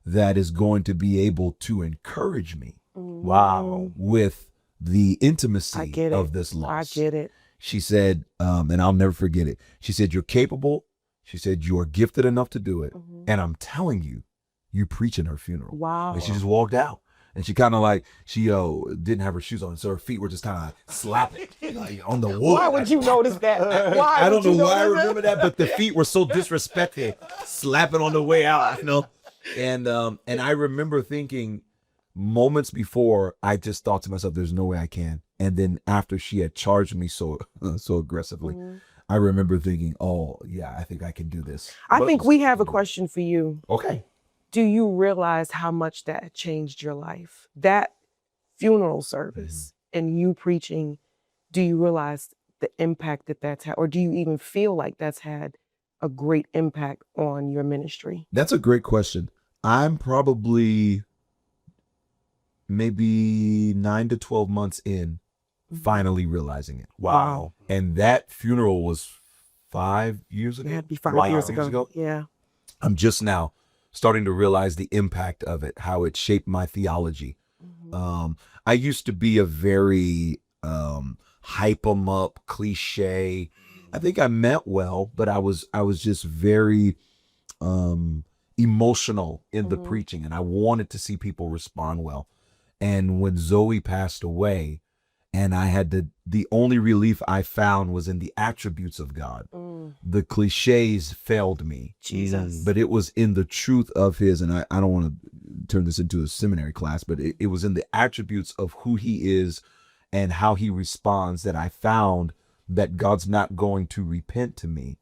that is going to be able to encourage me with the intimacy of this loss. I get it. She said, and I'll never forget it. She said, you're capable. She said, you are gifted enough to do it. And I'm telling you, you preach in her funeral. Wow. And she just walked out. And she kind of she didn't have her shoes on. So her feet were just kind of slapping on the wood. Why would you notice that? Why? I don't know why I remember that, but the feet were so disrespectful, slapping on the way out, And I remember thinking moments before, I just thought to myself, there's no way I can. And then after she had charged me so aggressively, I remember thinking, oh, yeah, I think I can do this. I think we have a question for you. Okay. Do you realize how much that changed your life? That funeral service and you preaching, do you realize the impact that's had? Or do you even feel like that's had a great impact on your ministry? That's a great question. I'm probably maybe 9 to 12 months in, finally realizing it. Wow. And that funeral was 5 years ago. It had to be 5 years ago. Yeah. I'm just now starting to realize the impact of it, how it shaped my theology. I used to be a very hype 'em up, cliche. I think I meant well, but I was just very emotional in the preaching, and I wanted to see people respond well. And when Zoe passed away, and I had the only relief I found was in the attributes of God. The cliches failed me. Jesus. But it was in the truth of his, and I don't want to turn this into a seminary class, but it was in the attributes of who he is and how he responds that I found that God's not going to repent to me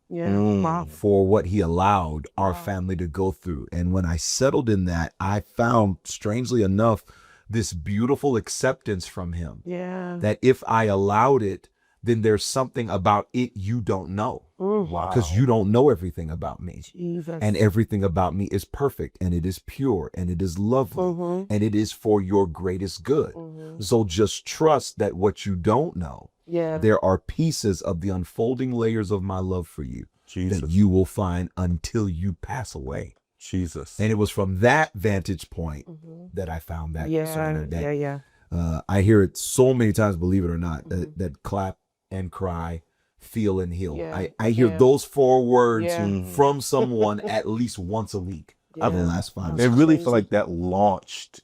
for what he allowed our family to go through. And when I settled in that, I found, strangely enough, this beautiful acceptance from him. Yeah. That if I allowed it, then there's something about it you don't know. Because you don't know everything about me. Jesus. And everything about me is perfect, and it is pure, and it is lovely, and it is for your greatest good. So just trust that what you don't know, there are pieces of the unfolding layers of my love for you that you will find until you pass away. Jesus. And it was from that vantage point that I found that sermon. I hear it so many times, believe it or not, that clap and cry, feel and heal. I hear those 4 words from someone at least once a week over the last 5 It years. really felt like that launched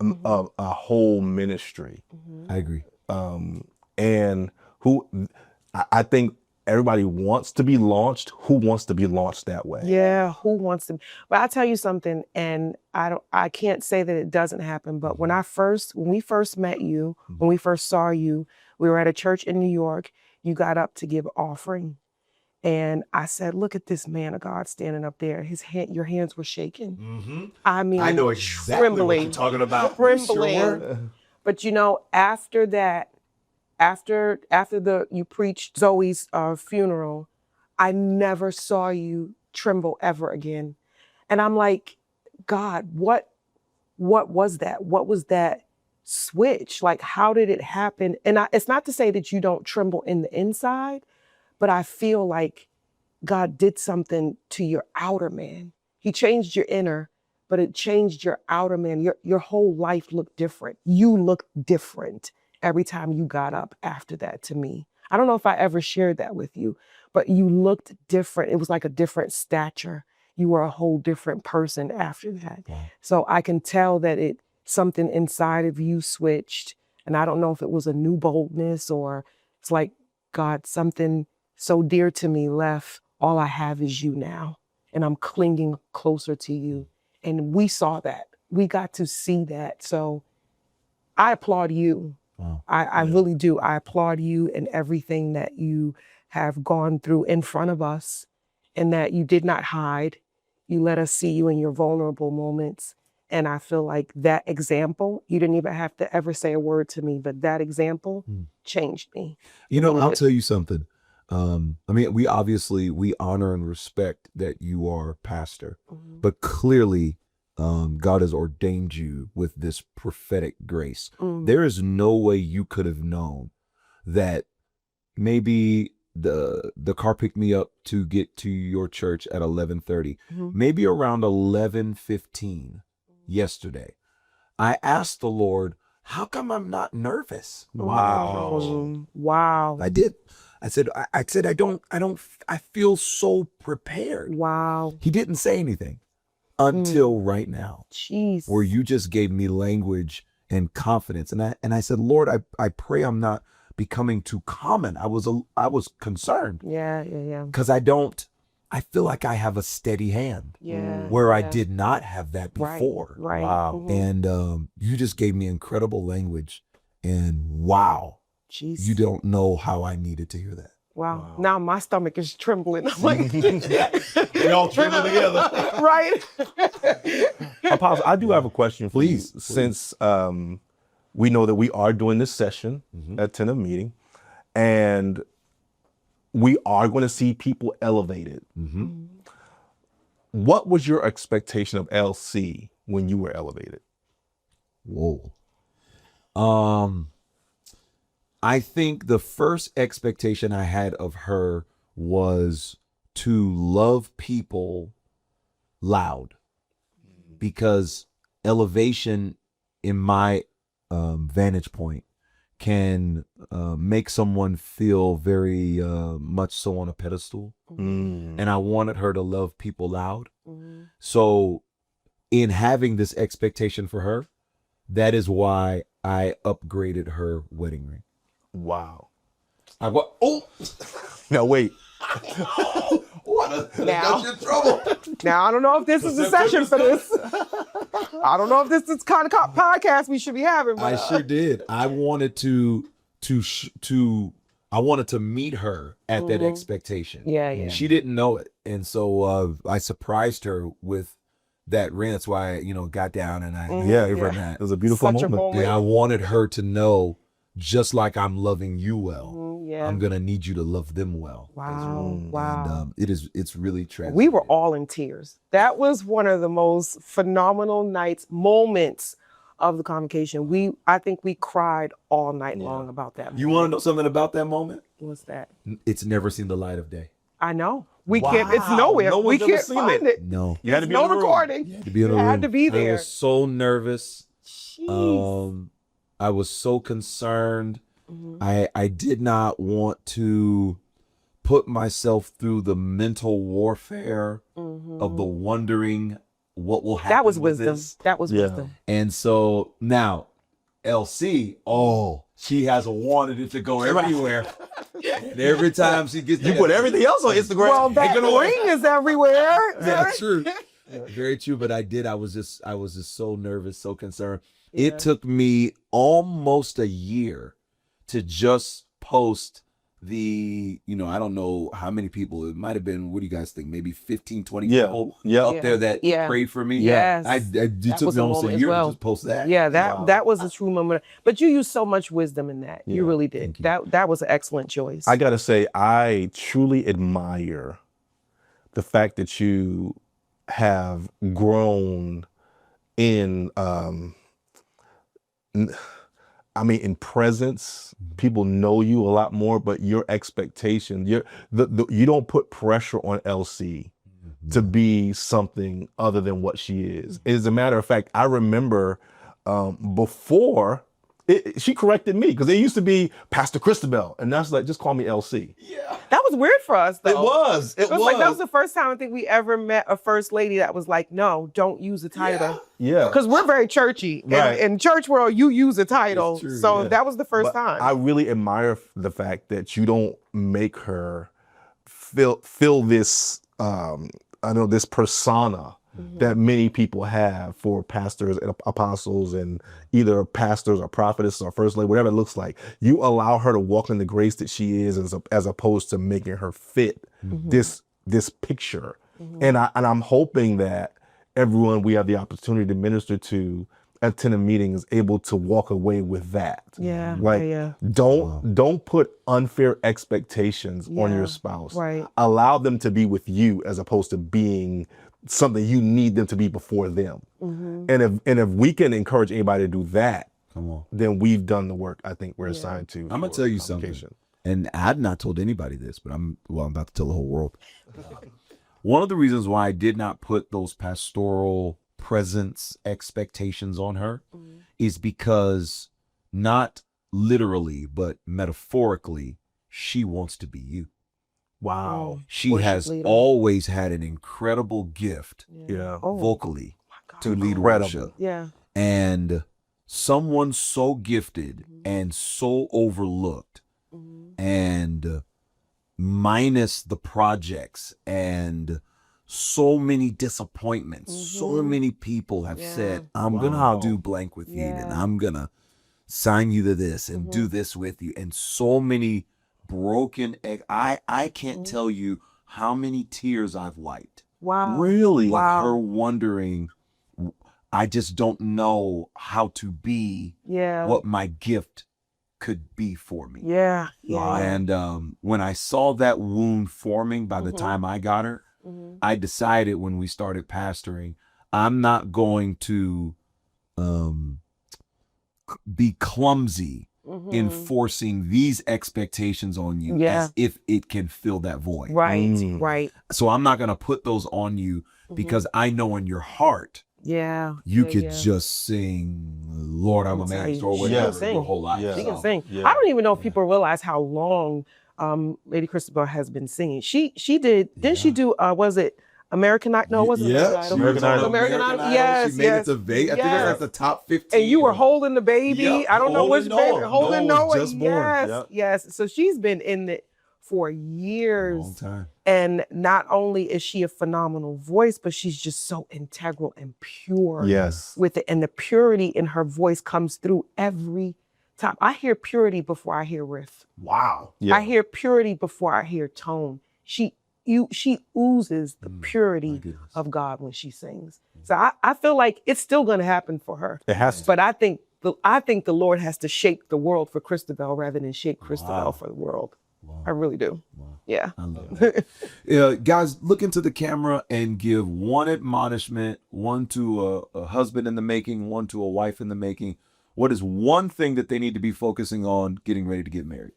a whole ministry. I agree. And I think everybody wants to be launched. Who wants to be launched that way? Yeah, who wants to? But I'll tell you something, and I can't say that it doesn't happen, but when we first met you, when we first saw you, we were at a church in New York, you got up to give offering. And I said, look at this man of God standing up there. Your hands were shaking. Mm-hmm. I mean, I know exactly what trembling, you're talking about. trembling. Sure. But after that, after you preached Zoe's funeral, I never saw you tremble ever again. And I'm like, God, what was that? What was that switch? Like, how did it happen? And it's not to say that you don't tremble in the inside, but I feel like God did something to your outer man. He changed your inner, but it changed your outer man. Your whole life looked different. You looked different every time you got up after that to me. I don't know if I ever shared that with you, but you looked different. It was like a different stature. You were a whole different person after that. Wow. So I can tell that something inside of you switched. And I don't know if it was a new boldness or it's like, God, something so dear to me left. All I have is you now. And I'm clinging closer to you. And we saw that. We got to see that. So I applaud you. Wow. I really do. I applaud you and everything that you have gone through in front of us and that you did not hide. You let us see you in your vulnerable moments. And I feel like that example, you didn't even have to ever say a word to me, but that example changed me. I'll tell you something. We honor and respect that you are pastor, but clearly God has ordained you with this prophetic grace. There is no way you could have known that maybe the car picked me up to get to your church at 11:30, maybe around 11:15 yesterday. I asked the Lord, how come I'm not nervous? Wow. I did. I said, I feel so prepared. Wow. He didn't say anything until right now, Jeez. where you just gave me language and confidence. And I said, Lord, I pray I'm not becoming too common. I was concerned. Yeah. Because I feel like I have a steady hand. Yeah. Where I did not have that before. Right. Wow. And you just gave me incredible language. And wow. Jeez. You don't know how I needed to hear that. Wow. Now my stomach is trembling. I'm like, We all tremble together. right? Apostle, I do have a question for Please. you. Since we know that we are doing this session at Tent of Meeting, and we are going to see people elevated. What was your expectation of LC when you were elevated? Whoa. I think the first expectation I had of her was to love people loud, because elevation in my vantage point can make someone feel very much so on a pedestal. And I wanted her to love people loud. So in having this expectation for her, that is why I upgraded her wedding ring. Wow. Oh, Now wait. Now. in trouble. Now I don't know if this is the session for this. I don't know if this is the kind of podcast we should be having. But, I sure did. I wanted to meet her at that expectation. Yeah. She didn't know it, and so I surprised her with that ring. That's why I, got down and I gave her that. It was a beautiful Such a moment. Yeah, I wanted her to know, just like I'm loving you well, yeah. I'm gonna need you to love them well. Wow. And it's really tragic. We were all in tears. That was one of the most phenomenal moments of the convocation. I think we cried all night long about that moment. You want to know something about that moment? What's that? It's never seen the light of day. I know. We Wow. can't, it's nowhere. No We one's ever can't seen find it. No. You had to be No in the room. recording. You had to be in the You room. had to be I there. was so nervous. Jeez. I was so concerned. I did not want to put myself through the mental warfare of the wondering what will happen. That was with wisdom. this. That was Yeah. wisdom. And so now, LC, she has wanted it to go everywhere. And every time she gets You put everything else on Instagram. Well, that ring is everywhere. That's true. Very true. But I was just so nervous, so concerned. Yeah. It took me almost a year to just post I don't know how many people, it might have been, what do you guys think? Maybe 15, 20 Yeah. people Yeah. up there that Yeah. prayed for me. Yes. It That took was me a almost a moment as year well. to just post that. Yeah, Wow. that was a true moment. But you used so much wisdom in that. You Yeah. really did. That was an excellent choice. I gotta say, I truly admire the fact that you have grown in in presence. People know you a lot more, but your expectation, you don't put pressure on LC to be something other than what she is. As a matter of fact, I remember before she corrected me, because it used to be Pastor Christabel, and that's like, just call me LC. That was weird for us, though. It was. It was like that was the first time I think we ever met a first lady that was like, no, don't use a title. Yeah. Because we're very churchy. Right. In church world, you use a title. It's true, So yeah. that was the first But time. I really admire the fact that you don't make her feel this this persona that many people have for pastors and apostles, and either pastors or prophetess or first lady, whatever it looks like. You allow her to walk in the grace that she is, as opposed to making her fit this picture. And I'm hoping that everyone we have the opportunity to minister to at Tent of Meeting is able to walk away with that. Yeah, Like, yeah. don't put unfair expectations on your spouse. Right. Allow them to be with you, as opposed to being something you need them to be before them. And if we can encourage anybody to do that, then we've done the work I think we're assigned to. I'm gonna tell you something, and I've not told anybody this, but I'm about to tell the whole world. One of the reasons why I did not put those pastoral presence expectations on her is because, not literally, but metaphorically, she wants to be you. Wow. She Worship has leader. always had an incredible gift Yeah. vocally to lead Incredible. worship. Yeah. And someone so gifted and so overlooked, and minus the projects and so many disappointments, so many people have said, I'm gonna do blank with you, and I'm gonna sign you to this and do this with you, and so many broken I can't tell you how many tears I've wiped. Wow. Really? Like her wondering, I just don't know how to be Yeah. what my gift could be for me. Yeah. Yeah. And when I saw that wound forming by the time I got her, I decided, when we started pastoring, I'm not going to be clumsy in forcing these expectations on you as if it can fill that void. Right. Right. So I'm not going to put those on you, because I know in your heart, Yeah. you could just sing, Lord, I'm a man, or whatever, your whole life. Yeah. She can sing. Yeah. I don't even know if people realize how long Lady Christabel has been singing. She did. Didn't she do? Was it American Idol? No, it wasn't American Idol. American Idol. American Idol. Yes. She made it to Vegas. I think it was like the top 15. And you were holding the baby. Yep, I don't know which holding baby. Noah. Holding Noah Noah. was just born. Yes. Yep. Yes. So she's been in it for years. Long time. And not only is she a phenomenal voice, but she's just so integral and pure Yes. with it. And the purity in her voice comes through every time. I hear purity before I hear riff. Wow. Yeah. I hear purity before I hear tone. She oozes the purity of God when she sings. So I feel like it's still going to happen for her. It has to. But I think the Lord has to shake the world for Christabel rather than shake Christabel for the world. I really do. Yeah. I love it. Guys, look into the camera and give one admonishment, one to a husband in the making, one to a wife in the making. What is one thing that they need to be focusing on getting ready to get married?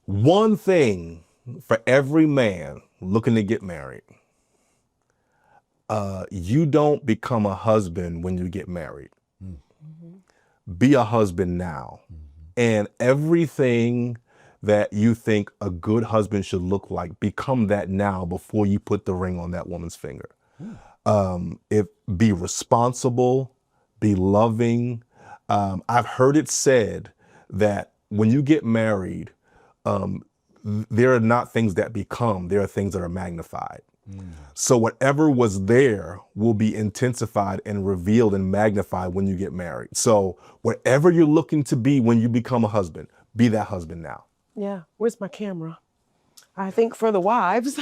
One thing for every man looking to get married. You don't become a husband when you get married. Be a husband now. And everything that you think a good husband should look like, become that now before you put the ring on that woman's finger. Be responsible, be loving. I've heard it said that when you get married, there are not things that become, there are things that are magnified. So whatever was there will be intensified and revealed and magnified when you get married. So whatever you're looking to be when you become a husband, be that husband now. Yeah. Where's my camera? I think for the wives,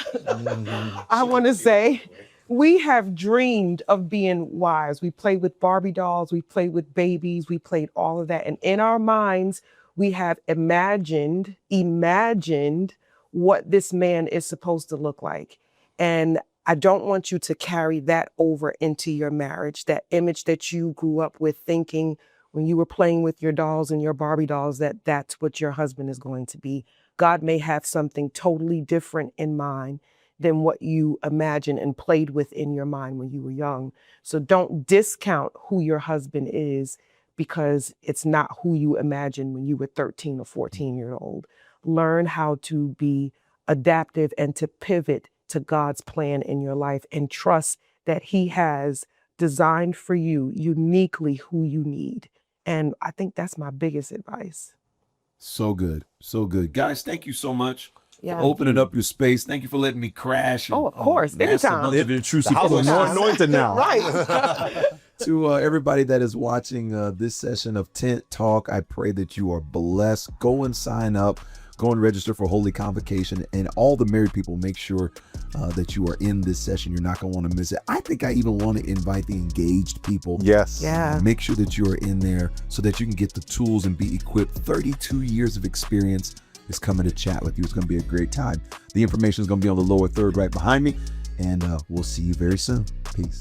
I want to say we have dreamed of being wives. We played with Barbie dolls, we played with babies, we played all of that. And in our minds, we have imagined what this man is supposed to look like. And I don't want you to carry that over into your marriage, that image that you grew up with thinking when you were playing with your dolls and your Barbie dolls, that that's what your husband is going to be. God may have something totally different in mind than what you imagined and played with in your mind when you were young. So don't discount who your husband is because it's not who you imagined when you were 13 or 14 years old. Learn how to be adaptive and to pivot to God's plan in your life and trust that he has designed for you uniquely who you need. And I think that's my biggest advice. So good. So good. Guys, thank you so much Yeah. for opening up your space. Thank you for letting me crash. Oh, of course. ask a Anytime. bunch of intrusive The house is questions. more anointed now. Right. To everybody that is watching this session of Tent Talk, I pray that you are blessed. Go and sign up. Go and register for Holy Convocation. And all the married people, make sure that you are in this session. You're not going to want to miss it. I think I even want to invite the engaged people. Yes. Yeah. Make sure that you are in there so that you can get the tools and be equipped. 32 years of experience is coming to chat with you. It's going to be a great time. The information is going to be on the lower third right behind me. And we'll see you very soon. Peace.